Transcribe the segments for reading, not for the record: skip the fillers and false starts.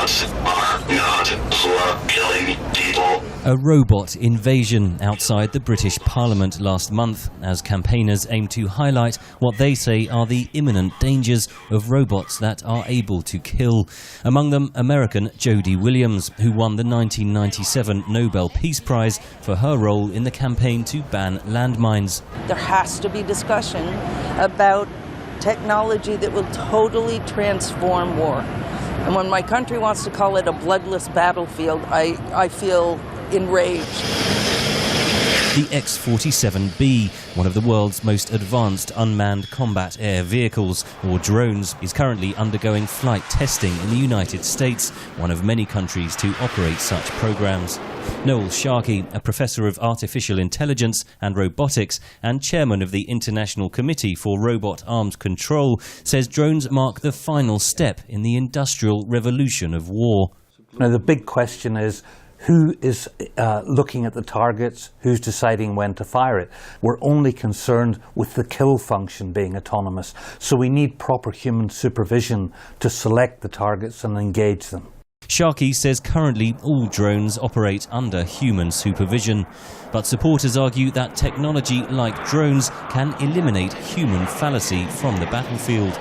Robots are not for killing people. A robot invasion outside the British Parliament last month as campaigners aim to highlight what they say are the imminent dangers of robots that are able to kill. Among them, American Jodie Williams, who won the 1997 Nobel Peace Prize for her role in the campaign to ban landmines. There has to be discussion about technology that will totally transform war. And when my country wants to call it a bloodless battlefield, I feel enraged. The X-47B, one of the world's most advanced unmanned combat air vehicles, or drones, is currently undergoing flight testing in the United States, one of many countries to operate such programs. Noel Sharkey, a professor of artificial intelligence and robotics and chairman of the International Committee for Robot Arms Control, says drones mark the final step in the industrial revolution of war. Now the big question is, who is looking at the targets? Who's deciding when to fire it? We're only concerned with the kill function being autonomous. So we need proper human supervision to select the targets and engage them. Sharkey says currently all drones operate under human supervision. But supporters argue that technology like drones can eliminate human fallacy from the battlefield.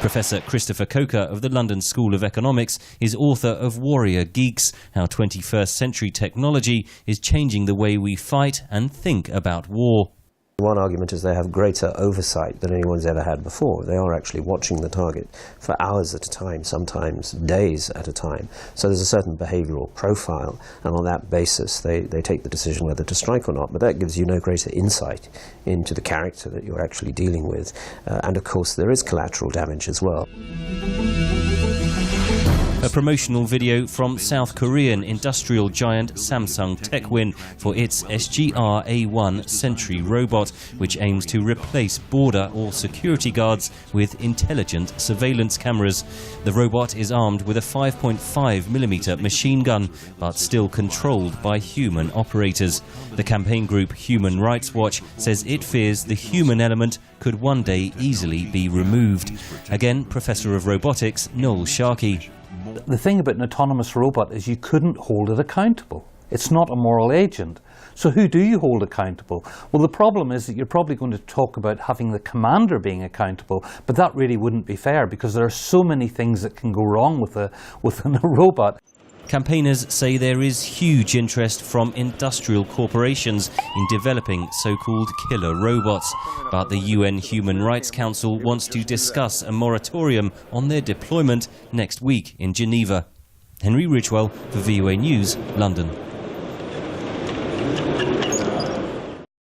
Professor Christopher Coker of the London School of Economics is author of Warrior Geeks, How 21st Century Technology is Changing the Way We Fight and Think About War. One argument is they have greater oversight than anyone's ever had before. They are actually watching the target for hours at a time, sometimes days at a time. So there's a certain behavioral profile, and on that basis they take the decision whether to strike or not. But that gives you no greater insight into the character that you're actually dealing with. And of course there is collateral damage as well. A promotional video from South Korean industrial giant Samsung TechWin for its SGR-A1 Sentry robot, which aims to replace border or security guards with intelligent surveillance cameras. The robot is armed with a 5.5mm machine gun, but still controlled by human operators. The campaign group Human Rights Watch says it fears the human element could one day easily be removed. Again, Professor of Robotics Noel Sharkey. The thing about an autonomous robot is you couldn't hold it accountable. It's not a moral agent. So who do you hold accountable? Well, the problem is that you're probably going to talk about having the commander being accountable, but that really wouldn't be fair because there are so many things that can go wrong with a robot. Campaigners say there is huge interest from industrial corporations in developing so-called killer robots. But the UN Human Rights Council wants to discuss a moratorium on their deployment next week in Geneva. Henry Ridgwell for VOA News, London.